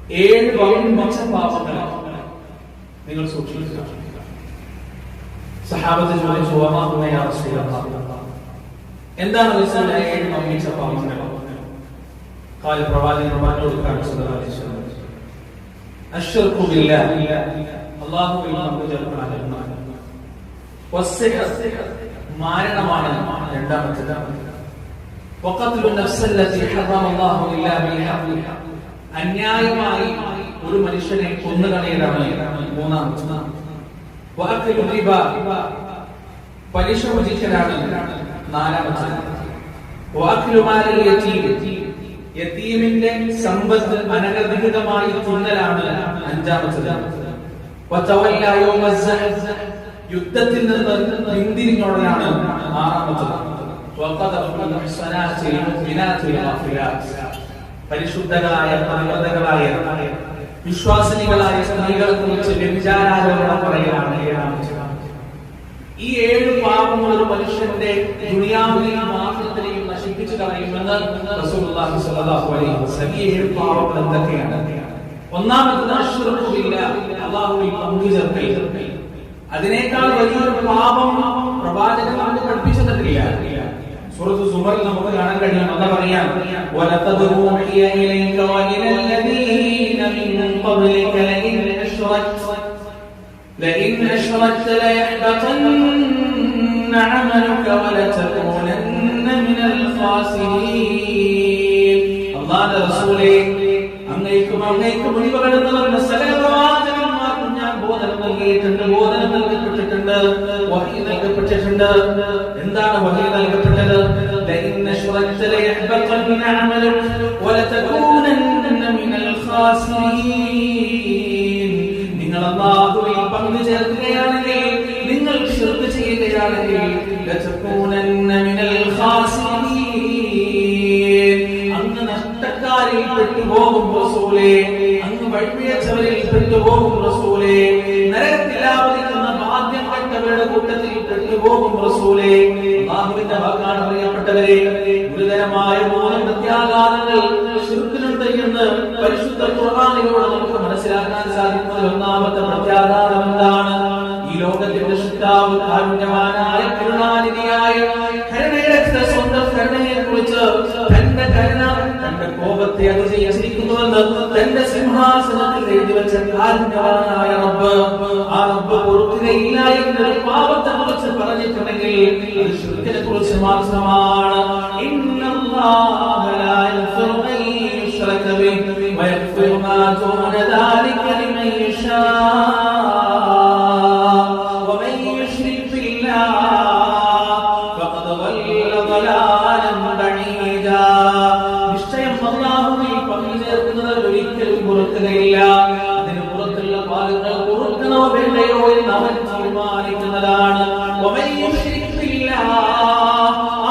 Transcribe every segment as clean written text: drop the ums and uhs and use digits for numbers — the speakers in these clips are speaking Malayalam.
7 വമ്പിച്ച പാപങ്ങൾ നിങ്ങൾ സൂക്ഷിക്കുക. സഹാബത്ത് ചോദിച്ചു, യാ റസൂലല്ലാഹ്, എന്താണ് റസൂലേ 7 വമ്പിച്ച പാപങ്ങൾ? ഖാല പ്രവാചകൻ പറഞ്ഞു, അശ്ശിർകു ബില്ലാഹി, അല്ലാഹുവിൽ പങ്കു ചേർക്കലാണ്. വസ്സിഹർ, മാരണമാണ് രണ്ടാമത്തേത്. വഖത്ലു നഫ്സല്ലതി ഹറമല്ലാഹു ഇല്ലാ ബിൽഹഖ്, അന്യായമായി ഒരു മനുഷ്യനെ കൊന്നുകളയലാണ് മൂന്നാമത്തേത്. വഅഖലു റിബ, പലിശ ഭുജിക്കലാണ് നാലാമത്തേത്. വഅഖലു മാലൽ യതീം, യതീമിന്റെ സമ്പത്ത് അനധികൃതമായി തിന്നലാണ് അഞ്ചാമത്തേത്. വതവല്ല യൗമസ്സഹ്, യുദ്ധത്തിൽ നിന്ന് പിന്തിരിഞ്ഞോടാണ് ആറാമത്തേത്. പരിശുദ്ധകളായ പവിത്രകളായ വിശ്വാസിനികളായ സ്ത്രീകളെ കുറിച്ച് വ്യഭിചാരാരോപണം പറയലാണ് ഏഴാമത്തേത്. ഈ 7 പാപങ്ങൾ ഒരു മനുഷ്യന്റെ ദുനിയാവിലെയും ആഖിറത്തിലെയും നശിപ്പിച്ചു കളയുമെന്ന് റസൂലുള്ളാഹി സ്വല്ലല്ലാഹു അലൈഹി വസല്ലം. ഈ 7 പാപങ്ങൾ എന്തൊക്കെയാണ്? ഒന്നാമത്തേത് അശ്ശിർകു ബില്ലാഹ്, അല്ലാഹുവിൽ പങ്കു ചേർക്കൽ. അതിനേക്കാൾ വലിയൊരു പാപം പ്രവാചകൻ നമുക്ക് പഠിപ്പിച്ചു തന്നിട്ടില്ല. സൂറത്ത് സുമറിൽ നമുക്ക് കാണാൻ കഴിയും. അല്ലാഹു പറയാം, വലഖദ് ഊഹിയ ഇലൈക വഇലല്ലദീന മിൻ ഖബ്ലിക ലഇൻ അശ്റക്ത ലയഹ്ബതന്ന അമലുക വലതകൂനന്ന മിനൽ ഖാസിരീൻ. അല്ലാഹുവിന്റെ റസൂലേ, അങ്ങേക്കും മുൻപകടന്നവരുടെ സകല പ്രവാചകന്മാർക്കും ഞാൻ ബോധനം നൽകിയിട്ടുണ്ട്, ബോധനം നൽകപ്പെട്ടിട്ടുണ്ട്, വഹി നൽകപ്പെട്ടിട്ടുണ്ട്. എന്താണ് വഹി നൽകപ്പെട്ടത്? ലഇൻ അശ്റക്ത ലയഹ്ബതന്ന അമലുക വലതകൂനന്ന മിനൽ ഖാസിരീൻ. നിങ്ങൾ അല്ലാഹുവിൽ പങ്കു ചേർക്കുകയാണെങ്കിൽ, നിങ്ങൾ ശിർക്ക് ചെയ്യുകയാണെങ്കിൽ, ലതകൂനന്ന മിനൽ ഖാസിരീൻ, അങ്ങ് നഷ്ടക്കാരിൽ പെട്ടുപോകും റസൂലേ, അങ്ങ് വഴിപിഴച്ചവരിൽ പെട്ടുപോകും റസൂലേ, നരകത്തിലാവതിക്കുന്ന ഭാഗ്യം കെട്ടവരുടെ കൂട്ടത്തിൽ പെട്ടുപോകും റസൂലേ. അല്ലാഹുവിന്റെ വാക്കാണ് പറയപ്പെട്ടവരെ. ഗുരുതരമായ 3 പ്രത്യാഘാതങ്ങൾ ശിർക്കിനുണ്ട് എന്ന് പരിശുദ്ധ ഖുർആനിലൂടെ നമുക്ക് മനസ്സിലാക്കാൻ സാധിക്കുന്നത്. ഒന്നാമത്തെ പ്രത്യാഘാതം എന്താണ്? ഈ ലോകത്തിന്റെ സൃഷ്ടാവ് കാരുണ്യവാനായ കരുണാനിധിയായ കരുണയുടെ സ്വന്തം കരുണയെ കുറിച്ച് തന്റെ കോപത്തെ അതിജയിച്ചിരിക്കുന്നുവെന്ന് തന്റെ സിംഹാസനത്തിൽ എഴുതി വെച്ച കാരുണ്യവാനായ റബ്ബ്, ആ റബ്ബ് പൊറുക്കുകയില്ല എന്നൊരു പാപത്തെ കുറിച്ച് പറഞ്ഞിട്ടുണ്ടെങ്കിൽ അത് ശിർക്കിനെ കുറിച്ച് മാത്രമാണ്. ഇന്നല്ലാഹ ലാ യഗ്ഫിറു അൻ യുശ്റക ബിഹി വയഗ്ഫിറു മാ ദൂന ദാലിക ലിമൻ യശാ വമൻ യുശ്രിക് ബില്ലാഹ് ഫഖദ് ളല്ല ളലാലൻ ബഈദാ. നിശ്ചയം അല്ലാഹുവിൽ പങ്കു ചേർക്കുന്നവർ ഒരിക്കലും പൊറുക്കുകയില്ല. അതിന് പുറത്തുള്ള ഭാഗങ്ങൾ പൊറുക്കണോ വേണ്ടയോ എന്ന് അവൻ തീരുമാനിക്കുന്നതാണ്. വമൻ യുശ്രിക് ബില്ലാഹ്,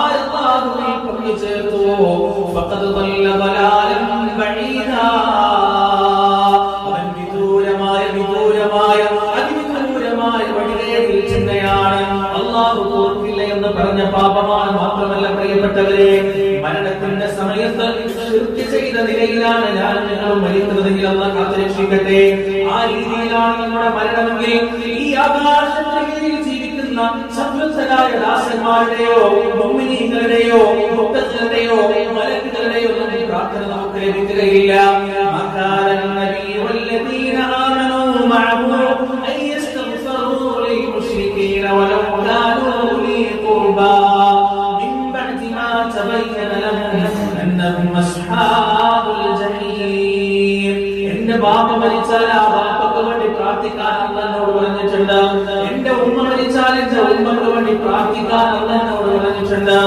അല്ലാഹുവിൽ പങ്കു ചേർത്തുവോ, ഫഖദ് ളല്ല ളലാലൻ ബഈദാ, അവൻ വിദൂരമായ അതിവിദൂരമായ വഴികളിൽ ചെന്നയാണ്. അല്ലാഹു പൊറുക്കില്ല എന്ന് പറഞ്ഞ പാപമാണ്. മാത്രമല്ല പ്രിയപ്പെട്ടവരെ, മരണത്തിന്റെ സമയത്ത് ശിർക്ക് ചെയ്ത നിലയിലാണ് ഞാൻ നിങ്ങളും മരിക്കുന്നതെങ്കിൽ അല്ലാഹു കാത്തുരക്ഷിക്കട്ടെ. ആ രീതിയിലാണ് നമ്മുടെ മരണമെങ്കിൽ ഈ ആകാശത്തിൽ ജീവിക്കുന്ന സമ്പന്നരായ ദാസന്മാരുടെയോ മുഅ്മിനീങ്ങളുടെയോ മുത്തഖീങ്ങളുടെയോ മലക്കുകളുടെയോ പ്രാർത്ഥന നമുക്ക് ലഭിക്കുകയില്ല. മകാന നബി വല്ലദീന ആമനൂ മഅഹു അൻ യസ്തഗ്ഫിറൂ ലിൽ മുശ്രികീന വലൗ കാനൂ ഉലീ ഖുർബാ മിൻ ബഅദി മാ തബയ്യന ലഹും അന്നഹും അസ്ഹാബുൽ ജഹീം. എന്റെ ബാപ്പ മരിച്ചാൽ ആ ബാപ്പക്ക് വേണ്ടി പ്രാർത്ഥിക്കാൻ അല്ലാഹുവോട് പറഞ്ഞിട്ടുണ്ട്. എന്റെ ഉമ്മ മരിച്ചാൽ എന്റെ ഉമ്മക്ക് വേണ്ടി പ്രാർത്ഥിക്കാൻ അല്ലാഹുവോട് പറഞ്ഞിട്ടുണ്ട്.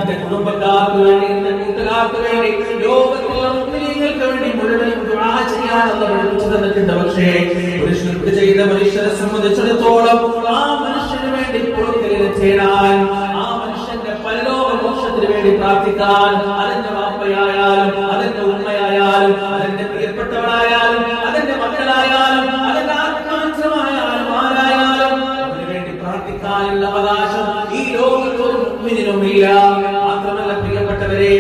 എന്റെ കുടുംബക്കാർക്ക് വേണ്ടി, എന്റെ കൂട്ടുകാർക്ക് വേണ്ടി, ലോകത്തുള്ള മുഅ്മിനീങ്ങൾക്ക് വേണ്ടി മുഴുവനും ദുആ ചെയ്യാൻ അല്ലാഹു പഠിപ്പിച്ചു തന്നിട്ടുണ്ട്. പക്ഷേ ഒരു ശിർക്ക് ചെയ്ത മനുഷ്യനെ സംബന്ധിച്ചിടത്തോളം ആ മനുഷ്യന് വേണ്ടി പൊറുക്കലിനെ തേടാൻ, ആ മനുഷ്യന്റെ പരലോക മോക്ഷത്തിന് വേണ്ടി പ്രാർത്ഥിക്കാൻ, അതിന്റെ വാപ്പയായാലും അതിന്റെ ഉമ്മയായാലും അതിന്റെ പ്രിയപ്പെട്ടവരായാലും അതിന്റെ മക്കളായാലും അതിന്റെ ആത്മാർത്ഥമായാലും ആരായാലും അതിനു വേണ്ടി പ്രാർത്ഥിക്കാനുള്ള അവകാശം ഈ ലോകത്തൊരു മുഅ്മിനിനുമില്ല. മാത്രമല്ല പ്രിയപ്പെട്ടവരെ,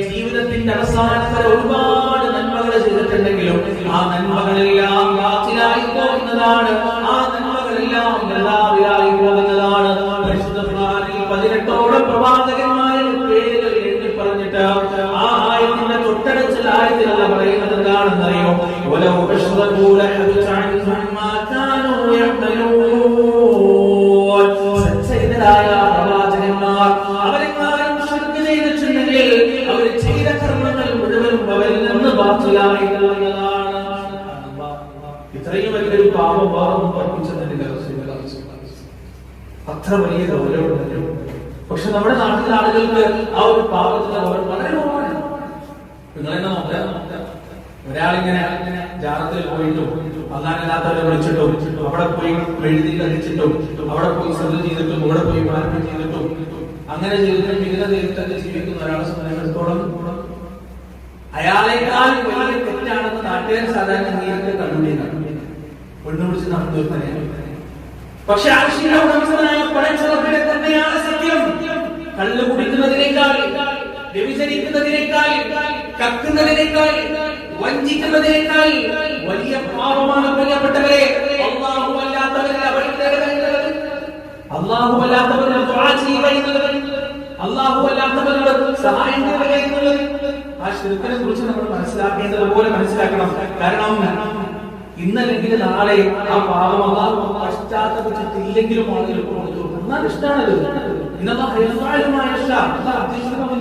ജീവിതത്തിന്റെ അവസാനത്തിൽ ഒരുപാട് നന്മകൾ ചെയ്തിട്ട് ചെയ്തിട്ടുണ്ടെങ്കിലും ആ നന്മകളെല്ലാം ബാത്തിലായി പോകുന്നതാണ്, ആ നന്മകളെല്ലാം വൃഥാവിലായി പോകുന്നതാണ്. പരിശുദ്ധ ഖുർആനിൽ 18ഓളം പ്രവാചകന്മാരുടെ പേരുകൾ എണ്ണി പറഞ്ഞിട്ട് ആ ആയത്തിന്റെ തൊട്ടടുത്ത ആയത്തിലുള്ള പറയുന്നത് എന്താണെന്ന് അറിയോ? വലൗ അശ്റകൂ ലഹബത അൻഹും മാ കാനൂ യഅമലൂൻ. സച്ചരിതരായ പ്രവാചകന്മാർ അവരെക്കാരും ശിർക്ക് ചെയ്തിട്ടുണ്ടെങ്കിൽ അവർ ചെയ്ത കർമ്മങ്ങൾ മുഴുവനും അവരിൽ നിന്ന് ബാത്തിലായി പോകുന്നതാണ്. ഇത്രയും വലിയൊരു പാപം വേറൊന്നും പഠിപ്പിച്ചതിന്റെ അത്ര വലിയ ഗൗരവമുണ്ടല്ലോ. പക്ഷെ നമ്മുടെ നാട്ടിലെ ആളുകൾക്ക് ആ ഒരു പാപത്തിന്റെ ഗൗരവം വളരെ കുറവാണ്. നിങ്ങളെന്നെ നോക്കുക, ഒരാളിങ്ങനെ ജാറത്തിൽ പോയിട്ടും അല്ലാത്തവരെ വിളിച്ചിട്ടും അവിടെ പോയി എഴുതി കഴിച്ചിട്ടും അവിടെ പോയി ശ്രദ്ധ ചെയ്തിട്ടും ഇവിടെ പോയി മാറ്റം ചെയ്തിട്ടും അങ്ങനെ ചെയ്തിട്ടും വിവിധ ദൈവത്തെ ജീവിക്കുന്ന ഒരാളെ സംബന്ധിച്ചിടത്തോളം അയാളെക്കാൾ വലിയ തെറ്റാണെന്ന് നാട്ടുകാർ സാധാരണ നേരത്തെ കണ്ടുപിടിക്കണം. പെണ്ണുപിടിച്ച് നടന്നു തന്നെയാണ്. പക്ഷെ ആവശ്യമായ ഉടമസ്ഥനായ പടച്ചവരുടെ തന്നെയാണ് സത്യം. കള്ളു കുടിക്കുന്നതിനേക്കാൾ, വ്യഭിചരിക്കുന്നതിനേക്കാൾ, കക്കുന്നതിനേക്കാൾ, വഞ്ചിക്കുന്നതിനേക്കാൾ വലിയ പാപമാണ് പ്രിയപ്പെട്ടവരെ അല്ലാഹുവല്ലാത്തവരുടെ ദുആ ചെയ്യുന്നത്, അല്ലാഹുവല്ലാത്തവരുടെ സഹായം തേടുന്നത്. ആ ശിർക്കിനെ കുറിച്ച് നമ്മൾ മനസ്സിലാക്കേണ്ടതുപോലെ മനസ്സിലാക്കണം. കാരണം ഇന്നല്ലെങ്കിൽ നാളെ ആ പാപം അല്ലാഹു പശ്ചാത്തപിച്ചിട്ടില്ലെങ്കിലും ആളുകൾ എന്നാൽ ഇഷ്ടമാണത്.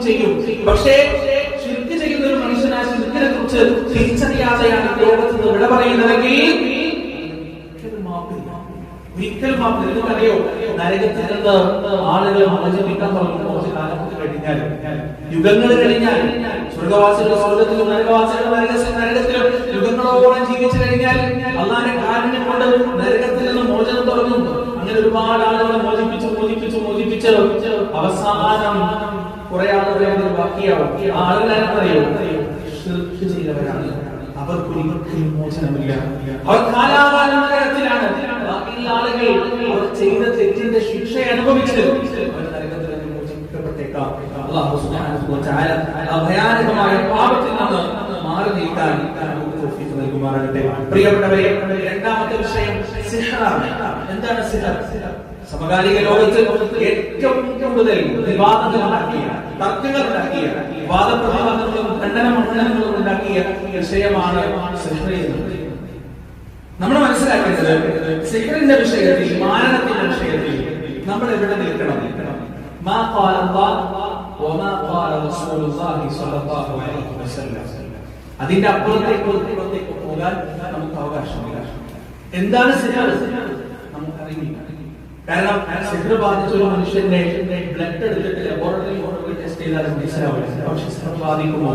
ചെയ്യും. പക്ഷേ ശിർക്ക് ചെയ്യുന്ന ഒരു മനുഷ്യൻ ആ ശിർക്കിനെ കുറിച്ച് തിരിച്ചറിയാതെയാണ് ലോകത്ത് നിന്ന് വിട പറയുന്നതെങ്കിൽ ഒരിക്കലും അറിയോ, നരകത്തിൽ നിന്ന് ആളുകൾ മോചിപ്പിക്കാൻ തുടങ്ങുന്ന കുറച്ച് കാലത്ത് കഴിഞ്ഞാൽ, യുഗങ്ങൾ കഴിഞ്ഞാൽ, സ്വർഗവാസികൾ സ്വർഗത്തിലും നരകവാസികൾ നരകത്തിലും യുഗങ്ങളോളം ജീവിച്ചു കഴിഞ്ഞാൽ അല്ലാഹുവിന്റെ കാരുണ്യം കൊണ്ട് നരകത്തിൽ നിന്ന് മോചനം തുടങ്ങും. അങ്ങനെ ഒരുപാട് ആളുകളെ മോചിപ്പിച്ച് അവസാനം കുറെ ആളുകളെ ബാക്കിയാവും. ആളുകളറിയോ ശിർക്ക് ചെയ്തവരാണ്. അവർക്കൊരിക്കലും മോചനമില്ല. അവർ കാലാകാലം നരകത്തിലാണ്. ബാക്കിയുള്ള ആളുകൾ അവർ ചെയ്ത തെറ്റിന്റെ ശിക്ഷ അനുഭവിച്ച് അവർ നരകത്തിൽ മോചിപ്പിക്കപ്പെട്ടേക്കാം. അല്ലാഹു സുബ്ഹാനഹു വ തആല ഭയാനകമായ പാപത്തിൽ നിന്ന് മാറി നീക്കാൻ തൗഫീഖ് നൽകുമാറാകട്ടെ. പ്രിയപ്പെട്ടവരെ, രണ്ടാമത്തെ വിഷയം സിഹ്റാണ്. എന്താണ് സിഹ്ർ? സമകാലിക ലോകത്ത് ഏറ്റവും കൂടുതൽ വിവാദങ്ങൾ ഉണ്ടാക്കിയ, തർക്കങ്ങൾ ഉണ്ടാക്കിയ, വാദപ്രതിവാദങ്ങളും ഖണ്ഡനമണ്ഡലങ്ങളും ഉണ്ടാക്കിയ വിഷയമാണ് സിഹ്ർ എന്നത്. നമ്മൾ മനസ്സിലാക്കേണ്ടത് സിഹ്റിന്റെ വിഷയത്തിൽ, മാരണത്തിന്റെ വിഷയത്തിൽ നമ്മൾ എവിടെ നിൽക്കണം? മാ ഖാല അല്ലാഹു വമാ ഖാല റസൂലുള്ളാഹി സ്വല്ലല്ലാഹു അലൈഹി വസല്ലം. അതിന്റെ അപ്പുറത്തേക്ക് പോകാൻ നമുക്ക് അവകാശമില്ല. എന്താണ് സിഹ്ർ? നമുക്കറിയില്ല. കാരണം സിഹ്ർ ബാധിച്ച ഒരു മനുഷ്യന്റെ ബ്ലഡ് എടുത്തിട്ട് ലബോറട്ടറിയിൽ ടെസ്റ്റ് ചെയ്താൽ മനസ്സിലാവില്ല. പക്ഷെ സിഹ്ർ ബാധിക്കുമോ?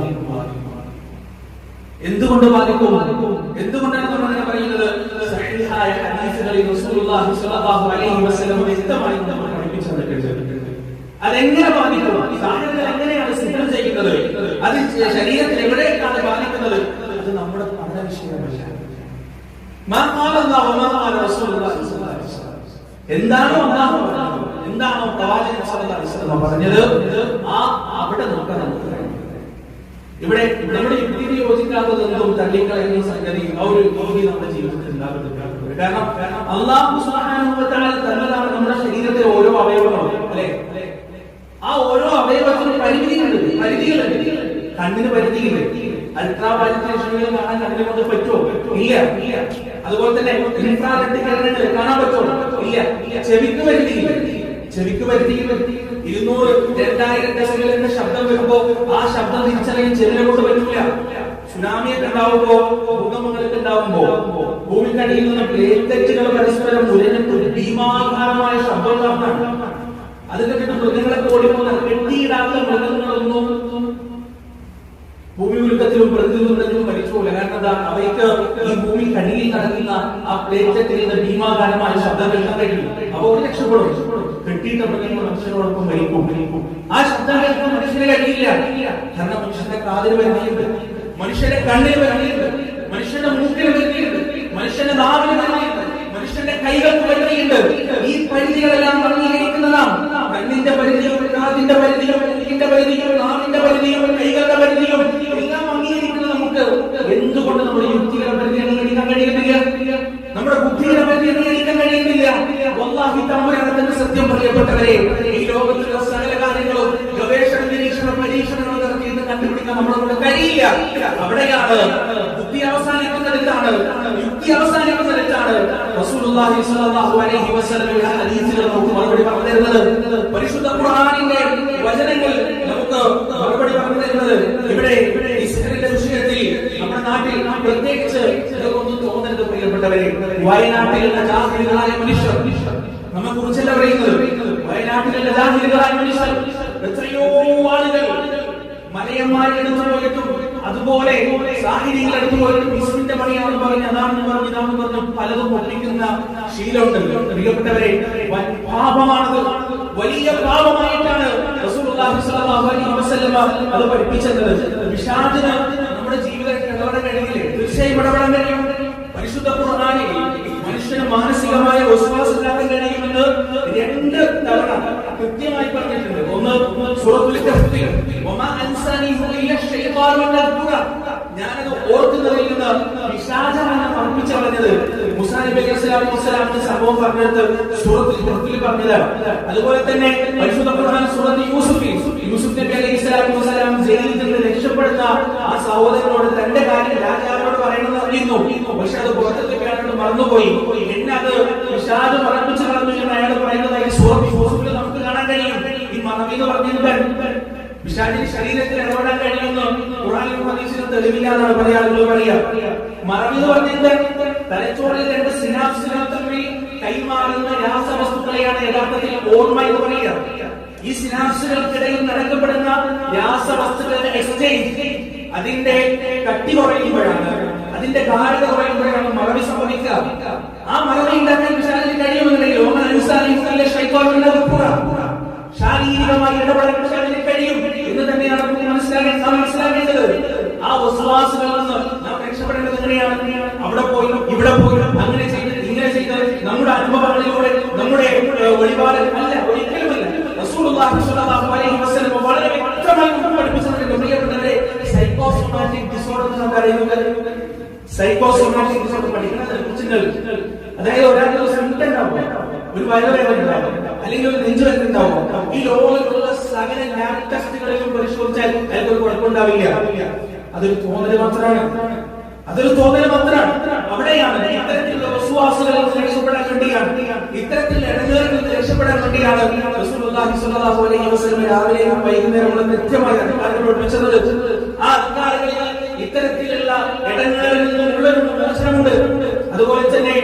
എന്തുകൊണ്ട് ബാധിക്കും? എന്തുകൊണ്ടാണ് നമ്മൾ അങ്ങനെ പറയുന്നത്? സഹീഹായ ഹദീസുകളിൽ റസൂലുള്ളാഹി സ്വല്ലല്ലാഹു അലൈഹി വസല്ലം വ്യക്തമായി നമ്മൾ പഠിപ്പിച്ചു തന്നിട്ടുണ്ട്. അതെങ്ങനെ ബാധിക്കും? സാധനങ്ങൾ എങ്ങനെയാണ് സിഹ്ർ ചെയ്യുന്നത്? അത് ശരീരത്തിൽ എവിടേക്കാണ് ബാധിക്കുന്നത്? അത് നമ്മുടെ പഠന വിഷയമല്ല. മാ ഖാല അല്ലാഹു വമാ ഖാല റസൂലുള്ളാഹി സ്വല്ലല്ലാഹു അലൈഹി വസല്ലം. എന്താണോ അല്ലാഹു പറഞ്ഞത്, എന്താണോ പ്രവാചകൻ സ്വല്ലല്ലാഹു അലൈഹി വസല്ലം പറഞ്ഞത്, അവിടെ നോക്കാൻ നമുക്ക് കഴിയും. ഇവിടെ നമ്മുടെ യുക്തിക്ക് യോജിക്കാത്തതെന്തും തള്ളിക്കളയുന്ന സംഗതി ആ ഒരു രീതി നമ്മുടെ ജീവിതത്തിൽ ഉണ്ടാകുന്നുണ്ട്. കാരണം അല്ലാഹു സുബ്ഹാനഹു വ തആല തന്നതാണ് നമ്മുടെ ശരീരത്തിലെ ഓരോ അവയവങ്ങളും, അല്ലെ? ആ ഓരോ അവയവത്തിനും പരിധികളുണ്ട്. കണ്ണിന് പരിധിയില്ല. അൾട്രാ വയലറ്റ് രശ്മികൾ കാണാൻ കണ്ണിനെ കൊണ്ട് പറ്റുമോ? ഇല്ല. അതുപോലെ തന്നെ ഇൻഫ്രാറെഡ് കിരണങ്ങൾ കാണാൻ പറ്റുമോ? ഇല്ല. ചെവിക്ക് പരിധിയില്ല. 200-2000 ഡെസിബലിന്റെ ശബ്ദം വരുമ്പോ ആ ശബ്ദം തിരിച്ചറിയാൻ ചെവിനെ കൊണ്ട് പറ്റില്ല. സുനാമിയൊക്കെ ഉണ്ടാവുമ്പോ, ഭൂകമ്പങ്ങളൊക്കെ ഉണ്ടാവുമ്പോ ഭൂമിക്കടിയിൽ നിന്ന് പ്ലേറ്റുകൾ പരസ്പരം ഉരഞ്ഞിട്ട് ഭീമാകാരമായ ശബ്ദം ഉണ്ടാകുന്നതാണ്. അത് കേട്ടിട്ട് മൃഗങ്ങളൊക്കെ ഓടിപ്പോകുന്ന കെട്ടിയിടാത്ത മൃഗങ്ങളൊന്നും ഭൂമി ഉരുക്കത്തിലും പ്രകൃതിയിലും മരിച്ചുപോകില്ല. കാരണം എന്താ? അവയ്ക്ക് ഈ ഭൂമി കടിയിൽ നടക്കുന്ന ആ പ്ലേറ്റത്തിൽ നിന്ന് ഭീമാകാരമായ ശബ്ദം കേൾക്കാൻ കഴിയും. അപ്പൊ ഒരു രക്ഷപ്പെടും. കെട്ടിയിട്ട മൃഗങ്ങൾ മനുഷ്യനോടൊപ്പം മരിക്കും. ആ ശബ്ദം കേൾക്കാൻ മനുഷ്യന് കഴിയില്ല. കാരണം മനുഷ്യന്റെ കാതിന് വരുന്നുണ്ട്, മനുഷ്യന്റെ കണ്ണിന് വരുന്നുണ്ട്, മനുഷ്യന്റെ മൂക്കിന് വരുന്നുണ്ട്, മനുഷ്യന്റെ നാവിന് വരുന്നുണ്ട്, മനുഷ്യന്റെ കൈകൾക്ക് വരുന്നുണ്ട്. ഈ പരിധികളെല്ലാം അംഗീകരിക്കുന്നതാണ്. കണ്ണിന്റെ പരിധിയും, കാതിന്റെ പരിധിയും, മൂക്കിന്റെ പരിധിയും, നാവിന്റെ പരിധിയും, കൈകളുടെ പരിധിയും എല്ലാം അംഗീകരിക്കുന്നത് നമുക്ക്. എന്തുകൊണ്ട് എന്തുകൊണ്ട് നമ്മുടെ യുക്തികളെ പരിധി അംഗീകരിക്കാൻ കഴിയുന്നില്ല? നമ്മുടെ ബുദ്ധിയെ പറ്റി അംഗീകരിക്കാൻ കഴിയുന്നില്ല. വല്ലാഹി തമ്പുരാന്റെ സത്യം പ്രിയപ്പെട്ടവരെ, ഈ ലോകത്തിലുള്ള സകല കാര്യങ്ങളും ഗവേഷണ നിരീക്ഷണ പരീക്ഷണങ്ങൾ നടത്തിയിട്ട് കണ്ടുപിടിക്കാൻ നമ്മളെ കഴിയില്ല. അവിടെയാണ് ബുദ്ധി അവസാനിക്കുന്നിടത്താണ്, യുക്തി അവസാനിക്കുന്നിടത്താണ് റസൂലുള്ളാഹി സ്വല്ലല്ലാഹു അലൈഹി വസല്ലമയുടെ ഹദീസുകൾ നമുക്ക് മറുപടി പറഞ്ഞു തരുന്നത്. പരിശുദ്ധ ഖുർആനിന്റെ വചനങ്ങൾ നമുക്ക് മറുപടി പറഞ്ഞു തരുന്നത്. ഇവിടെ ഈ സിഹറിന്റെ വിഷയത്തിൽ നമ്മുടെ നാട്ടിൽ പ്രത്യേകിച്ച് ഇതൊന്നും തോന്നരുത് പ്രിയപ്പെട്ടവരെ. വയനാട്ടിലുള്ള ജാഹിലുകളായ മനുഷ്യർ നമ്മെ കുറിച്ചല്ല പറയുന്നത്. വയനാട്ടിലുള്ള ജാഹിലുകളായ മനുഷ്യർ എത്രയോ ആളുകൾ മലയന്മാരെ എടുത്തു പോയിട്ടും അതുപോലെ സാഹിര്യങ്ങൾ എടുത്തു പോയിട്ടും ഇസ്മിന്റെ പണിയാണെന്ന് പറഞ്ഞ് അതാണെന്ന് പറഞ്ഞ് ഇതാണെന്ന് പറഞ്ഞു പലതും ഒപ്പിക്കുന്ന ശീലമുണ്ട്. പ്രിയപ്പെട്ടവരെ, പാപമാണത്, വലിയ പാപമായിട്ടാണ് റസൂലുള്ളാഹി സ്വല്ലല്ലാഹു അലൈഹി വസല്ലമ അത് പഠിപ്പിച്ചത്. പിശാചിന് നമ്മുടെ ജീവിതത്തിൽ ഇടപെടാൻ കഴിയില്ലേ? തീർച്ചയായും ഇടപെടാൻ കഴിയും. പരിശുദ്ധ ഖുർആനിൽ മനുഷ്യന് മാനസികമായ വിശ്വാസമില്ലാതെ കഴിയുമെന്ന് 2 തവണ കൃത്യമായി പറഞ്ഞിട്ടുണ്ട്. ഒന്ന് സൂറത്തുൽ കഹ്ഫിൽ വമാ അൻസാനിഹു ഇല്ല ശൈത്താനു അൻഅദ്കുറ, ഞാനത് ഓർക്കുന്നതിൽ നിന്ന് പിശാചാണ് പഠിപ്പിച്ചു കളഞ്ഞത്. മൂസാ നബി അലൈഹി വസല്ലമയുടെ സംഭവം പറഞ്ഞിട്ട് സൂറത്തുൽ കഹ്ഫിൽ പറഞ്ഞതാണ്. അതുപോലെ തന്നെ പരിശുദ്ധ ഖുർആൻ സൂറത്ത് യൂസുഫ് നബി അലൈഹി വസല്ലം ജയിലിൽ നിന്ന് രക്ഷപ്പെടുന്ന ആ സഹോദരനോട് തന്റെ കാര്യം രാജാവിനോട് പറയണമെന്ന് അറിയുന്നു. പക്ഷെ അത് പുറത്തേക്ക് മറന്നുപോയി. എന്നെ അത് പിശാച് മറപ്പിച്ചു കളഞ്ഞു എന്ന് അയാൾ പറയുന്നതായി സൂറത്ത് യൂസുഫിൽ നമുക്ക് കാണാൻ കഴിയും. ഈ മറവി എന്ന് പറഞ്ഞിട്ട് പിശാചിന് ശരീരത്തിൽ ഇടപെടാൻ കഴിയുമെന്ന് ഖുർആനിലും ഹദീസിലും തെളിവില്ലാന്നാണ് പല ആളുകൾ പറയാ. മറവി എന്ന് പറഞ്ഞിട്ട് തലച്ചോറിൽ 2 സിനാപ്സുകൾ തമ്മിൽ കൈമാറുന്ന രാസവസ്തുക്കളെയാണ് യഥാർത്ഥത്തിൽ ഓർമ്മ എന്ന് പറയുക. ഈ സിനാപ്സുകൾക്കിടയിൽ നടക്കപ്പെടുന്ന രാസവസ്തുക്കളുടെ എക്സ്ചേഞ്ച്, അതിന്റെ കട്ടി കുറയുമ്പോഴാണ്, അതിന്റെ ഗാഢത കുറയുമ്പോഴാണ് മറവി സംഭവിക്കുക. ആ മറവി ഉണ്ടാക്കാൻ പിശാചിന് കഴിയുമെന്നുണ്ടെങ്കിൽ ശാരീരികമായി ഇടപെടാൻ പിശാചിന് കഴിയും എന്ന് തന്നെയാണ് നമുക്ക് മനസ്സിലാക്കേണ്ടത്. ആ വസ്വാസുകളിൽ നിന്ന് നാം രക്ഷപ്പെടേണ്ടത് എങ്ങനെയാണ്? അവിടെ പോയി ഇവിടെ പോയി അങ്ങനെ ചെയ്ത് ഇങ്ങനെ ചെയ്ത് നമ്മുടെ അനുഭവങ്ങളിലൂടെ നമ്മുടെ വഴിപാട് അല്ല, ഒരിക്കലുമല്ല. റസൂലുള്ളാഹി സ്വല്ലല്ലാഹു അലൈഹി വസല്ലം വളരെ വ്യക്തമായി പഠിപ്പിച്ചിട്ടുണ്ട്. പ്രിയപ്പെട്ടവരെ, സൈക്കോസോമാറ്റിക് ഡിസോർഡർ എന്ന് പറയുന്നത്, സൈക്കോസോമാറ്റിക് ഡിസോർഡർ പഠിക്കുന്നത് കുറിച്ചുകൾ, അതായത് ഒരാൾക്ക് ഉണ്ടാവും, ഒരു വയറുവേദന ഉണ്ടാവും, അല്ലെങ്കിൽ ഒരു നെഞ്ചുവേദന ഉണ്ടാവും. ഈ ലോകത്തിലുള്ള സകല ലാബ് ടെസ്റ്റുകളിലും പരിശോധിച്ചാൽ അയാൾക്ക് ഒരു കുഴപ്പമുണ്ടാവില്ല. അതൊരു തോന്നല് മാത്രമാണ്, അതൊരു തോന്നല് മാത്രമാണ്. അവിടെയാണ് ഇത്തരത്തിലുള്ള വസ്വാസുകളിൽ നിന്ന് രക്ഷപ്പെടാൻ വേണ്ടിയാണ്, ഇത്തരത്തിലുള്ള ഇടങ്ങേറുകളിൽ നിന്ന് രക്ഷപ്പെടാൻ വേണ്ടിയാണ് റസൂലുള്ളാഹി സ്വല്ലല്ലാഹു അലൈഹി വസല്ലം രാവിലെയും വൈകുന്നേരവും കൃത്യമായി അധികാരങ്ങളോട് വെച്ചത്. ആ അധികാരങ്ങളിൽ ഇത്തരത്തിലുള്ള ഇടങ്ങളിൽ നിന്നുള്ള ഒരു മോചനമുണ്ട്. അതുപോലെ തന്നെ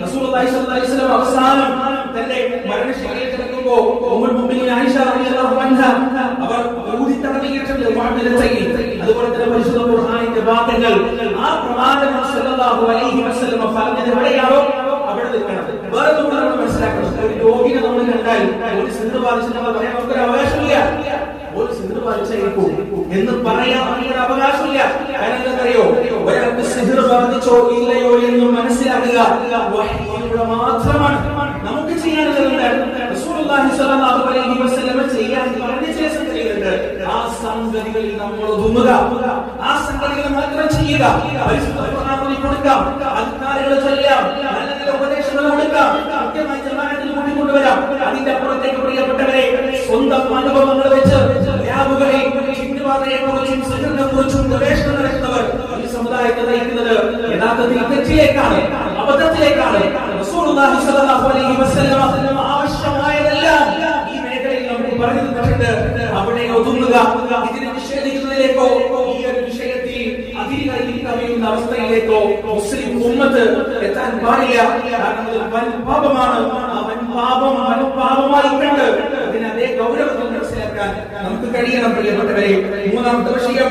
റസൂലുള്ളാഹി സ്വല്ലല്ലാഹു അലൈഹി വസല്ലം അവസാനം തന്റെ മരണശയ്യയിൽ കിടക്കുമ്പോൾ ഉമ്മുൽ മുഅ്മിനീൻ ആയിഷ റളിയല്ലാഹു അൻഹ അവർ ഊതി തടവിയിട്ടുണ്ട് മുഅ്മിനത്തൈൻ. അതുപോലെ തന്നെ പരിശുദ്ധ ഖുർആനിന്റെ വാക്യങ്ങൾ ആ പ്രവാചകൻ സ്വല്ലല്ലാഹു അലൈഹി വസല്ലം പറഞ്ഞത് എവിടെയാണോ അവിടെ നിൽക്കണം. വേറെ നമ്മൾ മനസ്സിലാക്കണം, ഒരു രോഗിനെ നമ്മൾ കണ്ടാൽ ഒരു സിഹർ ബാധിച്ചെന്ന് പറയാൻ നമുക്കൊരു അവകാശമില്ല. ഒരു സിഹർ ബാധിച്ചായിരിക്കും എന്ന് പറയാൻ നമുക്കൊരു അവകാശമില്ല. കാരണം എന്താണെന്നറിയോ? ഒരാൾക്ക് സിഹർ ബാധിച്ചോ ഇല്ലയോ എന്ന് മനസ്സിലാക്കുക വഹീയിലൂടെ മാത്രമാണ്. നമുക്ക് ചെയ്യാനുള്ളത് റസൂലുള്ളാഹി സ്വല്ലല്ലാഹു അലൈഹി വസല്ലം ചെയ്യാൻ പറഞ്ഞ ചില സംഗതികളുണ്ട്. ആ സംഗതികളിൽ നമ്മൾ ഒതുങ്ങുക, ആ സംഗതികൾ മാത്രം ചെയ്യുക. പരിശുദ്ധ ഖുർആൻ കൊടുക്കാം, അദ്കാറുകൾ ചൊല്ലാം, നല്ല നല്ല ഉപദേശങ്ങൾ കൊടുക്കാം, കൃത്യമായി ജമാഅത്തിൽ കൂട്ടിക്കൊണ്ടുവരാം. അതിന്റെ അപ്പുറത്തേക്ക് പ്രിയപ്പെട്ടവരെ, സ്വന്തം അനുഭവങ്ങൾ വെച്ച് ലാബുകളിൽ ജിന്നുബാധയെക്കുറിച്ചും സിഹറിനെക്കുറിച്ചും ഗവേഷണം നടത്തുന്നവർ ഈ സമുദായത്തെ നയിക്കുന്നത് യഥാർത്ഥത്തിൽ തെറ്റിലേക്കാണ്, അബദ്ധത്തിലേക്കാണ്. റസൂലുള്ളാഹി സ്വല്ലല്ലാഹു അലൈഹി വസല്ലം ആവശ്യമായതെല്ലാം ഈ മേഖലയിൽ നമുക്ക് പറഞ്ഞു തന്നിട്ടുണ്ട്. അവിടെ ഒതുങ്ങുക, ഇതിനെ നിഷേധിക്കുന്നതിലേക്കോ ഈ ഒരു വിഷയത്തിൽ അതിരുകളിൽ കവിയുന്ന അവസ്ഥയിലേക്കോ മുസ്ലിം ഉമ്മത്ത് എത്താൻ പാടില്ല. കാരണം ഇത് വൻ പാപമാണ്. ആ വൻ പാപമായി കണ്ട് അതിനെ അതേ ഗൗരവത്തിൽ മനസ്സിലാക്കാൻ നമുക്ക് കഴിയണം. പ്രിയപ്പെട്ടവരെ, മൂന്നാമത്തെ വിഷയം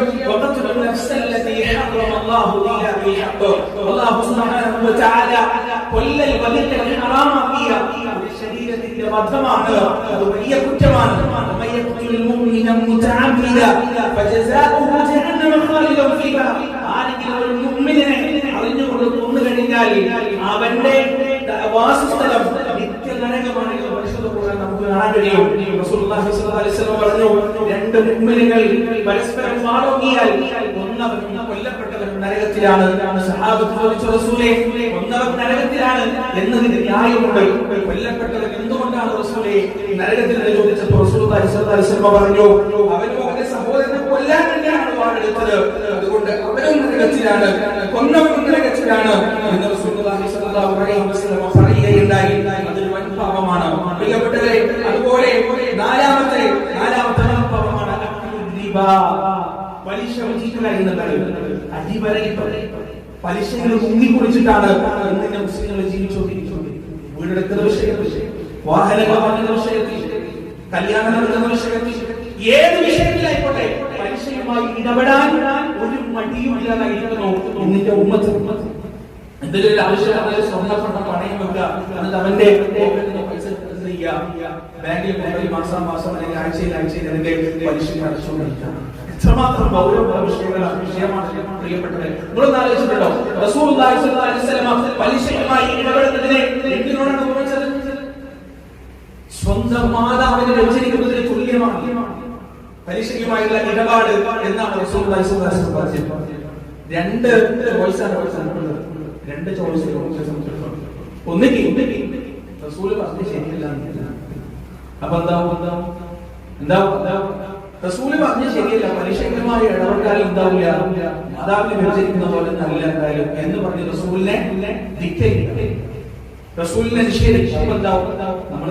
അല്ലാഹു സുബ്ഹാനഹു വ തആല കൊല്ലൽ വധിക്കൽ ഹറാമാക്കിയ ശരീരത്തിന്റെ വധമാണ്, അത് വലിയ കുറ്റമാണ്. ആരെങ്കിലും ഒരു മുഅ്മിനെ അറിഞ്ഞുകൊണ്ട് കൊന്നു കഴിഞ്ഞാൽ അവന്റെ വാസസ്ഥലം നിത്യനരകമാണ് എന്ന് പരിശുദ്ധ ഖുർആൻ നമുക്ക് കാണാൻ കഴിയും. റസൂലുള്ളാഹി സ്വല്ലല്ലാഹു അലൈഹി വസല്ലം പറഞ്ഞു, 2 മുഅ്മിനുകൾ പരസ്പരം വാളോങ്ങിയാൽ ഒന്നവൻ കൊല്ലപ്പെട്ടവൻ നരകത്തിലാണ്. സഹാബത്ത് ചോദിച്ചു, റസൂലേ കൊന്നവൻ നരകത്തിലാണ് എന്നതിന് ന്യായമുണ്ട്, കൊല്ലപ്പെട്ടവൻ എന്തുകൊണ്ടാണ് റസൂലേ നരകത്തിൽ എന്ന് ചോദിച്ചപ്പോൾ റസൂലുള്ളാഹി സ്വല്ലല്ലാഹു അലൈഹി വസല്ലം പറഞ്ഞു, അവനും അവന്റെ സഹോദരനെ കൊല്ലാൻ വേണ്ടിയാണ് വാളെടുത്തത്, അതുകൊണ്ട് അവനും നരകത്തിലാണ്, കൊന്നവനും നരകത്തിലാണ് എന്ന് റസൂലുള്ളാഹി സ്വല്ലല്ലാഹു അലൈഹി വസല്ലം പറയുകയുണ്ടായി. അതൊരു വൻ പാപമാണ് പ്രിയപ്പെട്ടവരെ. അതുപോലെ നാലാമത്തെ പാപമാണ് പലിശ വഞ്ചിക്കുക എന്നതാണ്. പലിശകൾ മുങ്ങിക്കുറിച്ചിട്ടാണ് ഇന്ന് മുസ്ലിങ്ങൾ ജീവിച്ചുകൊണ്ടിരിക്കുന്നത്. വീടെടുക്കുന്ന വിഷയത്തിൽ, വാഹനങ്ങൾ വാങ്ങുന്ന വിഷയത്തിൽ, കല്യാണം നടത്തുന്ന വിഷയത്തിൽ, ഏത് വിഷയത്തിലായിക്കോട്ടെ പലിശയുമായി ഇടപെടാൻ ഒരു മടിയുമില്ലാതായിരിക്കുന്നു ഇന്നിന്റെ ഉമ്മത്ത്. എന്തെങ്കിലും ആവശ്യമായ സ്വർണ്ണ പണയം വെക്കുക, എന്നിട്ട് അവന്റെ പൈസ ബാങ്കിൽ കൊണ്ടുപോയി മാസം അല്ലെങ്കിൽ ആഴ്ചയിൽ അതിന്റെ പലിശ അടച്ചുകൊണ്ടിരിക്കുക. എത്രമാത്രം ഗൗരവമുള്ള വിഷയമാണ് പ്രിയപ്പെട്ടവരെ. നിങ്ങളൊന്ന് ആലോചിച്ചിട്ടുണ്ടോ? റസൂലുള്ളാഹി സ്വല്ലല്ലാഹു അലൈഹി വസല്ലം പലിശയുമായി ഇടപെടുന്നതിനെ എന്തിനോടാണ് ഉപമിച്ചത്? സ്വന്തം മാതാവിനെ വെച്ചിരിക്കുന്നതിന് തുല്യമാണ് പലിശയുമായുള്ള ഇടപാട് എന്നാണ് റസൂലുള്ളാഹി സ്വല്ലല്ലാഹു അലൈഹി വസല്ലം പറഞ്ഞത്. രണ്ട് ചോയ്സ് ഒന്നുകിൽ റസൂല് പറഞ്ഞത് ശരിയല്ല. അപ്പൊ എന്താ റസൂല് പറഞ്ഞ ശരിയല്ല, പലിശയുമായി ഇടപെട്ടാൽ എന്താവില്ല, മാതാവിനെ വിഭജിക്കുന്ന പോലെ നല്ല എന്തായാലും എന്ന് പറഞ്ഞ് റസൂലിനെ റസൂലിനെ നിഷേധിക്കും. എന്താവും? നമ്മൾ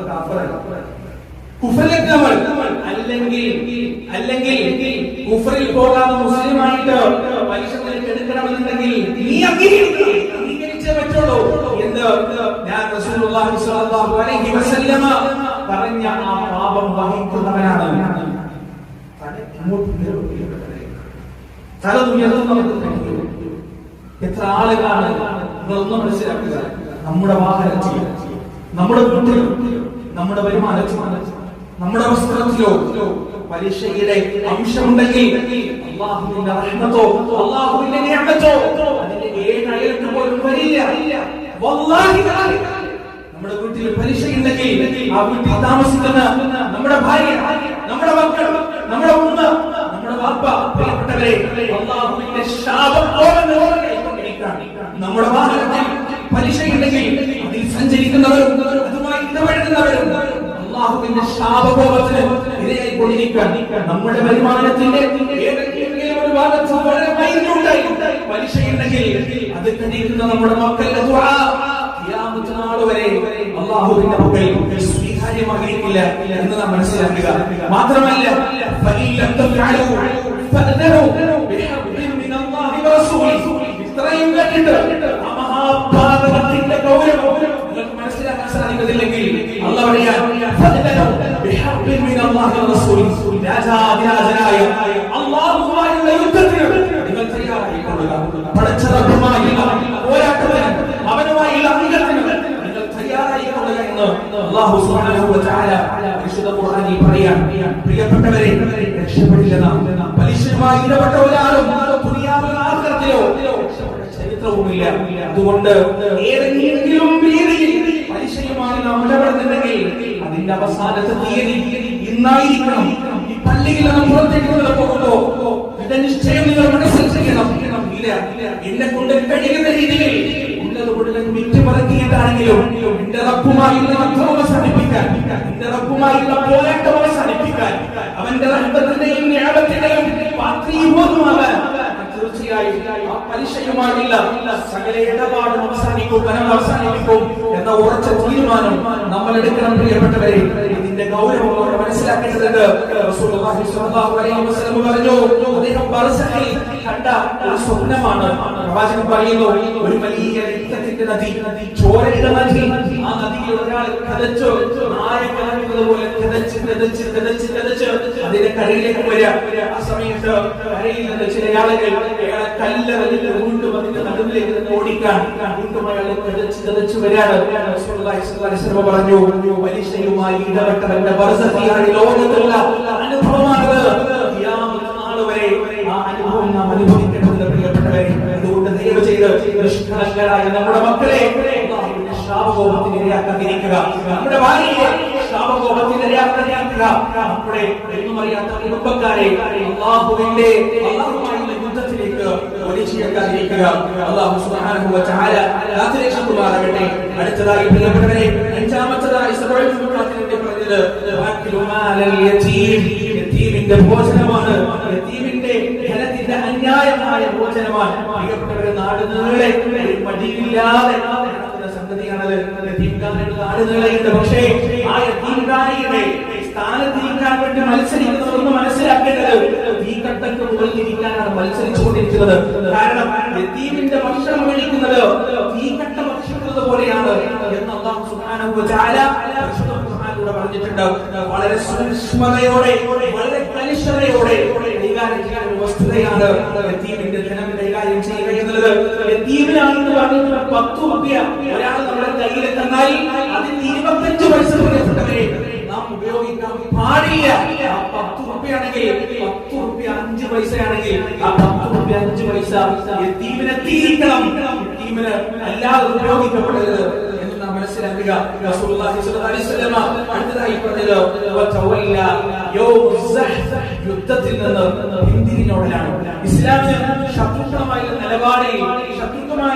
അല്ലെങ്കിൽ കുഫറിൽ പോകാതെ മുസ്ലിമായിട്ട് പലിശ എടുക്കണമെന്നുണ്ടെങ്കിൽ നീ അംഗീകരിച്ചേ പറ്റുള്ളൂ എന്ന് ഞാൻ റസൂലുള്ളാഹി സ്വല്ലല്ലാഹു അലൈഹി വസല്ലമ പറഞ്ഞ ആ പാപം വഹിക്കുന്നവനാണ്. എത്ര ആളുകളാണ് നിങ്ങളൊന്നും മനസ്സിലാക്കുക, നമ്മുടെ വാഹനത്തിൽ, നമ്മുടെ വീട്ടിലും, നമ്മുടെ വരുമാനത്തിലോ, നമ്മുടെ വസ്ത്രത്തിലോ പലിശയുടെ അംശമുണ്ടെങ്കിൽ അല്ലാഹുവിന്റെ റഹ്മത്തോ അല്ലാഹുവിന്റെ നിഅമത്തോ അതിന്റെ ഏഴയത്ത് പോലും വരില്ല. വല്ലാഹി നമ്മുടെ വീട്ടിൽ പലിശയുണ്ടെങ്കിൽ ആ വീട്ടിൽ താമസിക്കുന്ന നമ്മുടെ ഭാര്യ, നമ്മുടെ മക്കൾ, നമ്മുടെ ഉമ്മ, നമ്മുടെ വാപ്പ, പ്രിയപ്പെട്ടവരെ, അല്ലാഹുവിന്റെ ശാപം നമ്മുടെ വാഹനത്തിൽ പലിശയുണ്ടെങ്കിൽ അതിൽ സഞ്ചരിക്കുന്നവരും അതുമായി ഇടപെടുന്നവരും അല്ലാഹുവിന്റെ ശാപകോപത്തിന് ഇരയായിക്കൊണ്ടിരിക്കാൻ നമ്മുടെ വരുമാനത്തിന്റെ ഏതെങ്കിലും ഒരു ഭാഗത്ത് വളരെ മൈന്റുണ്ടായി പലിശയുണ്ടെങ്കിൽ അത് കണ്ടിരിക്കുന്ന നമ്മുടെ മക്കളുടെ ദുആ ഖിയാമത്ത് നാൾ വരെ അല്ലാഹുവിന്റെ മുമ്പിൽ സ്വീകാര്യമായിരിക്കില്ല എന്ന് നാം മനസ്സിലാക്കുക. മാത്രമല്ല ഇത്രയും കേട്ടിട്ട് ആ മഹാപാതകത്തിന്റെ ഗൗരവം നിങ്ങൾക്ക് മനസ്സിലാക്കാൻ സാധിക്കുന്നില്ലെങ്കിൽ അല്ലാഹു പറയാൻ രാജാതിരാജനായ അല്ലാഹുവുമായുള്ള യുദ്ധത്തിന് നിങ്ങൾ തയ്യാറായിക്കൊള്ളുക. പടച്ചറബുമായുള്ള പോരാട്ടത്തിന്, അവനുമായുള്ള അംഗത്തിന് നിങ്ങൾ തയ്യാറായിക്കൊള്ളുക എന്ന് അല്ലാഹു സുബ്ഹാനഹു വ തആല വിശുദ്ധ ഖുർആനിൽ പറയാൻ. പ്രിയപ്പെട്ടവരെ, രക്ഷപ്പെടില്ല നാം. പലിശയുമായി ഇടപെട്ട ഒരാളും ദുനിയാവിലോ ആഖിറത്തിലോ ചരിത്രവുമില്ല. അതുകൊണ്ട് ഏതെങ്കിലും രീതിയിൽ പലിശയുമായി നാം ഇടപെടുന്നുണ്ടെങ്കിൽ അതിന്റെ അവസാനത്തെ തീയതി ഇന്നായിരിക്കണം. ഈ പള്ളിയിൽ നാം പുറത്തേക്ക് പോകുമ്പോ ഇതിന്റെ നിശ്ചയം നിങ്ങൾ മനസ്സിൽ ചെയ്യണം. ഇല്ല, എന്നെ കൊണ്ട് കഴിയുന്ന രീതിയിൽ ഉള്ളത് മുഴുവൻ വിറ്റുപറക്കിയിട്ടാണെങ്കിലും എന്റെ റബ്ബുമായുള്ള ബന്ധം അവസാനിപ്പിക്കാൻ, എന്റെ റബ്ബുമായുള്ള പോരാട്ടം അവസാനിപ്പിക്കാൻ, അവന്റെ റഹ്മത്തിന്റെയും നിഅമത്തിന്റെയും പാത്രീഭൂതമാകാൻ തീർച്ചയായും ആ പലിശയുമായുള്ള സകല ഇടപാടും അവസാനിപ്പിക്കും എന്ന ഉറച്ച തീരുമാനം നമ്മൾ എടുക്കണം. പ്രിയപ്പെട്ടവരെ, ഇതിന്റെ ഗൗരവം നമ്മൾ മനസ്സിലാക്കേണ്ടതുണ്ട്. റസൂലുള്ളാഹി സ്വല്ലല്ലാഹു അലൈഹി വസല്ലം പറഞ്ഞു, അദ്ദേഹം ബർസഖിൽ കണ്ട ഒരു സ്വപ്നമാണ്. പ്രവാചകൻ പറയുന്നു, ഒരു വലിയ രക്തത്തിന്റെ നദി, ചോരയുടെ നദി. ആ നദിയിൽ ഒരാൾ കതച്ചു പോലെ കതച്ച് അതിന്റെ കരയിലേക്ക് വരിക. ആ സമയത്ത് കരയിൽ നിന്ന് ചില ആളുകൾ അയാളെ കല്ലെറിഞ്ഞിട്ട് വീണ്ടും അതിന്റെ നടുവിലേക്ക് ഓടിക്കാൻ വീണ്ടും അയാളെ കതച്ചു വരികയാണ്. റസൂലുള്ളാഹി സ്വല്ലല്ലാഹു അലൈഹി വസല്ലം പറഞ്ഞു, പലിശയുമായി ഇടപെട്ടവന്റെ ബർസഖിയാണ് ലോകത്തുള്ള അനുഭവമാണത്. ഖിയാമത്ത് നാൾ വരെ ആ അനുഭവം നാം അനുഭവിക്കേണ്ടതുണ്ട്. പ്രിയപ്പെട്ടവരെ, അതുകൊണ്ട് ദയവ് ചെയ്ത് നിഷ്കളങ്കരായ നമ്മുടെ മക്കളെ അല്ലാഹുവിന്റെ ശാപകോപത്തിന് ഇരയാക്കാതിരിക്കുക. നമ്മുടെ ഭാര്യയെ ശാപകോപത്തിന് ഇരയാക്കാതിരിക്കുക. നമ്മുടെ ഒന്നും അറിയാത്ത കുടുംബക്കാരെ അല്ലാഹുവിന്റെ യുദ്ധത്തിലേക്ക് വലിച്ചിഴക്കാതിരിക്കുക. അല്ലാഹു സുബ്ഹാനഹു വ തആല കാത്തുരക്ഷിക്കുമാറാകട്ടെ. അടുത്തതായി പ്രിയപ്പെട്ടവരെ, അഞ്ചാമത്തേതായി സബഈന്റെ പറഞ്ഞത് വാക്കിലു മാലൽ യതീം, യതീമിന്റെ ഭോജനമാണ്, യതീമിന്റെ ധനത്തിന്റെ അന്യായമായ ഭോജനമാണ്. പ്രിയപ്പെട്ടവരെ, നാടുനീളെ മടിയില്ലാതെ സംഗതിയാണത്. യതീംഖാനയുടെ നാടുനീളെയുണ്ട്. പക്ഷേ ആ യതീംഖാനയുടെ സ്ഥാനത്തിരിക്കാൻ വേണ്ടി മത്സരിക്കുന്നവരൊന്ന് മനസ്സിലാക്കേണ്ടത് തീക്കട്ടക്ക് മുകളിൽ ഇരിക്കാനാണ് മത്സരിച്ചുകൊണ്ടിരിക്കുന്നത്. കാരണം യതീമിന്റെ ഭക്ഷണം കഴിക്കുന്നത് തീക്കട്ട ഭക്ഷിക്കുന്നത് പോലെയാണ് എന്ന് അല്ലാഹു സുബ്ഹാനഹു വ തആല ഖുർആനിലൂടെ പറഞ്ഞിട്ടുണ്ട്. വളരെ സൂക്ഷ്മതയോടെ, വളരെ കണിശതയോടെ കൈകാര്യം ചെയ്യുന്ന ഒരു വസ്തുതയാണ് യതീമിന്റെ ധനം കൈകാര്യം ചെയ്യുക എന്നുള്ളത്. യതീമിനാണെന്ന് പറഞ്ഞിട്ട് 10 രൂപ ഒരാൾ നമ്മുടെ കയ്യിൽ തന്നാൽ അതിന് 25 പൈസ പ്രിയപ്പെട്ടവരെ നാം ഉപയോഗിക്കാൻ പാടില്ല. ആ 10 രൂപയാണെങ്കിൽ 10 രൂപ 5 പൈസയാണെങ്കിൽ ആ 10 രൂപ 5 പൈസ യതീമിന് എത്തിയിരിക്കണം. യതീമിന് അല്ലാതെ ഉപയോഗിക്കപ്പെടരുത് എന്ന് നാം മനസ്സിലാക്കുക. റസൂലുള്ളാഹി സ്വല്ലല്ലാഹു അലൈഹി വസല്ലം അടുത്തതായി പറഞ്ഞത് വതവല്ല യൗമുസ്സഹ്, യുദ്ധത്തിൽ നിന്ന് പിന്തിരിഞ്ഞോടലാണ്. ഇസ്ലാമിന് ശത്രുക്കളുമായ നിലപാടിൽ, ശത്രുക്കളുമായ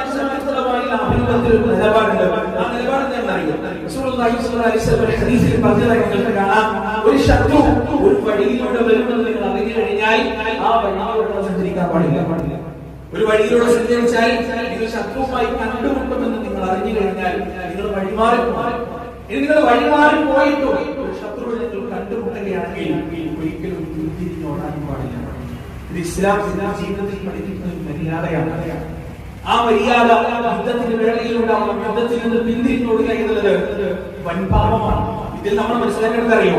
അഭിമുഖത്തിൽ ഒരു നിലപാടുണ്ട്. ആ നിലപാട് എന്താണെന്ന് അറിയാം. റസൂലുള്ളാഹി സ്വല്ലല്ലാഹു അലൈഹി വസല്ലം ഹദീസിൽ പറഞ്ഞതായി നിങ്ങൾക്ക് കാണാം, ഒരു ശത്രു ഒരു വഴിയിലൂടെ വരുന്നത് നിങ്ങൾ അറിഞ്ഞു കഴിഞ്ഞാൽ ആ വഴിയിലൂടെ സഞ്ചരിക്കാൻ പാടില്ല. ഒരു വഴിയിലൂടെ സഞ്ചരിച്ചാൽ നിങ്ങൾ ശത്രുവുമായി കണ്ടുമുട്ടുമെന്ന് നിങ്ങൾ അറിഞ്ഞു കഴിഞ്ഞാൽ നിങ്ങൾ വഴിമാറി നിങ്ങൾ വഴിമാറി പോയിട്ടും ഒരു ശത്രുവിനെ നിങ്ങൾ കണ്ടുമുട്ടുകയാണെങ്കിൽ ഒരിക്കലും തിരിഞ്ഞോടാനും പാടില്ല. ഇത് ഇസ്ലാം ജീവിതത്തിൽ പഠിപ്പിക്കുന്ന ഒരു മര്യാദയാണ്. ആ മര്യാദ യുദ്ധത്തിന്റെ വേളയിലുണ്ടാവും. യുദ്ധത്തിൽ നിന്ന് പിന്തിരിഞ്ഞോടുക എന്നുള്ളത് വൻപാപമാണ്. ഇതിൽ നമ്മൾ മനസ്സിലാക്കേണ്ടത് അറിയോ?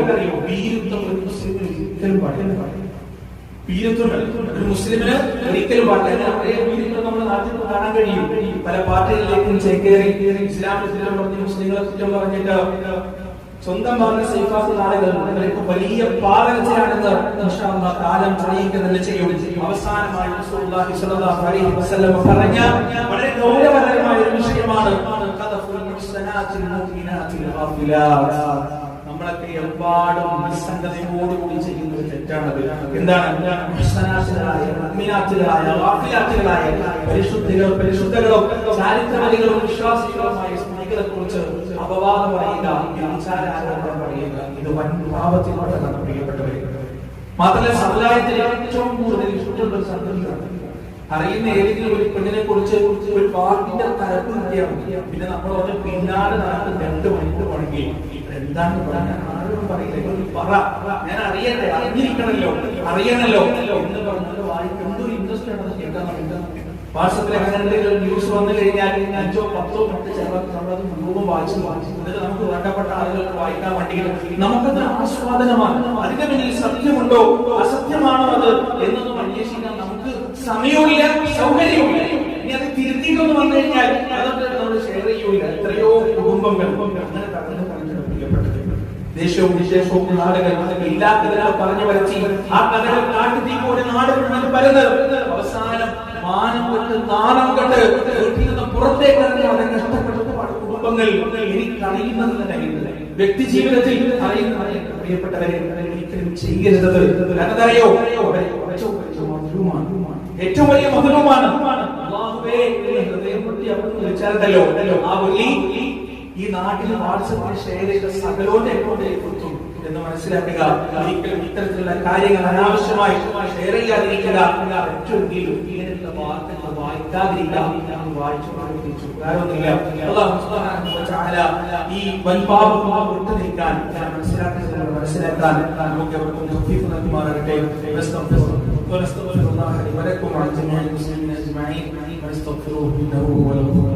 വീരത്വം ഒരു മുസ്ലിമിന് ഒരിക്കലും പാടില്ല. വീരത്വം ഒരു മുസ്ലിമിന് ഒരിക്കലും പാടില്ല. വീരത്വം നമ്മുടെ നാട്ടിൽ കാണാൻ കഴിയും. പല പാർട്ടികളിലേക്കും ചേക്കേറി ഇസ്ലാമിനെ പറഞ്ഞ് മുസ്ലിങ്ങളെ കുറ്റം പറഞ്ഞിട്ട് സ്വന്തം പറഞ്ഞ സൈഫാക്കുന്ന ആളുകൾ അവർക്ക് വലിയ പാലകത്തിലാണെന്ന് കാലം തെളിയിക്കുക തന്നെ ചെയ്യും. അവസാനമായി റസൂലുള്ളാഹി സ്വല്ലല്ലാഹു അലൈഹി വസല്ലം പറഞ്ഞ വളരെ ഗൗരവകരമായ ഒരു വിഷയമാണ് നമ്മളൊക്കെ എമ്പാടും നിസ്സംഗതയോടുകൂടി ചെയ്യുന്ന ഒരു തെറ്റാണത്. എന്താണ്? പരിശുദ്ധകളും ചാരിത്രവതികളും വിശ്വാസികളുമായ സ്ത്രീകളെ കുറിച്ച് അപവാദം പറയുക, വിചാരാരോപണം പറയുക, ഇത് വൻ പാപത്തിനോടാണ് പ്രിയപ്പെട്ടവരെ. മാത്രമല്ല സമുദായത്തിൽ ഏറ്റവും കൂടുതൽ ഇഷ്ടമുള്ള ഒരു സംഗതിയാണ് അറിയുന്ന ഏതെങ്കിലും ഒരു പെണ്ണിനെ കുറിച്ച് ഒരു പാട്ടിന്റെ തരപ്പ് കിട്ടിയാൽ പിന്നെ നമ്മൾ ഒന്ന് പിന്നാലെ നടത്ത് 2 മണിക്കൂർ പണിക്ക് എന്താണ് പറയാൻ ആരോടും പറയില്ല. പറ, ഞാൻ അറിയട്ടെ, അറിയണല്ലോ എന്ന് പറഞ്ഞാൽ വായിക്കും. എന്തൊരു ഇൻട്രസ്റ്റ് ആണെന്ന് കേൾക്കാൻ വേണ്ടി വാട്സപ്പിൽ അങ്ങനെ ന്യൂസ് വന്നു കഴിഞ്ഞാൽ 5 10 മിനിറ്റ് നമ്മളത് മുഴുവൻ വായിച്ചു എന്നിട്ട് നമുക്ക് വേണ്ടപ്പെട്ട ആളുകൾക്ക് വായിക്കാൻ വേണ്ടി നമുക്കത് ആസ്വാദനമാണ്. അതിന്റെ പിന്നിൽ സത്യമുണ്ടോ അസത്യമാണോ അത് എന്നൊന്നും അന്വേഷിക്കാൻ നമുക്ക് സമയമില്ല, സൗകര്യമില്ല. ഇനി അത് തിരുത്തിയിട്ടൊന്ന് വന്നു കഴിഞ്ഞാൽ അതൊക്കെ നമ്മൾ ഷെയർ ചെയ്യൂല. എത്രയോ കുടുംബങ്ങൾ അങ്ങനെ പ്രിയപ്പെട്ടത് ദേശവും വിശേഷവും നാടുകൾ ഇല്ലാത്തതിനാൽ പറഞ്ഞു വരച്ച് ആ കഥകൾ കാട്ടുതീപോലെ നാട് മുഴുവൻ പരന്ന് അവസാനം മാനം കൊണ്ട് നാണം കൊണ്ട് വീട്ടിൽ നിന്ന് പുറത്തേക്ക് ഇറങ്ങി വളരെ കഷ്ടപ്പെട്ട കുടുംബങ്ങൾ എനിക്ക് അറിയുന്നത് തന്നെ വ്യക്തി ജീവിതത്തിൽ അറിയുന്ന പ്രിയപ്പെട്ടവരെ ഒരിക്കലും ചെയ്യരുത്. എന്നതറിയോ? ഏറ്റവും വലിയ മധുരമാണ്. അല്ലാഹുവേ ഹൃദയം പൊട്ടി അവിടുന്ന് വിളിച്ചാലല്ലോ ആ വിളി ഈ നാട്ടിൽ വാട്സപ്പിൽ ഷെയർ ചെയ്ത സകലോന്റെ കൊടുത്തു എന്ന് മനസ്സിലാക്കുക. ഒരിക്കലും ഇത്തരത്തിലുള്ള കാര്യങ്ങൾ അനാവശ്യമായി ഷെയർ ചെയ്യാതിരിക്കുക. ഏറ്റവും ഇങ്ങനെയുള്ള വാർത്തകൾ വായിക്കാതിരിക്കുക. വായിച്ചു ഈ വൻപാപം വിട്ടു നിൽക്കാൻ മനസ്സിലാക്കാൻ നമുക്ക് എവർക്കും നൽകുമാറാകട്ടെ. ونستغفر الله لي ولكم وعن جميع المسلمين اجمعين ونستغفروه انه هو الغفور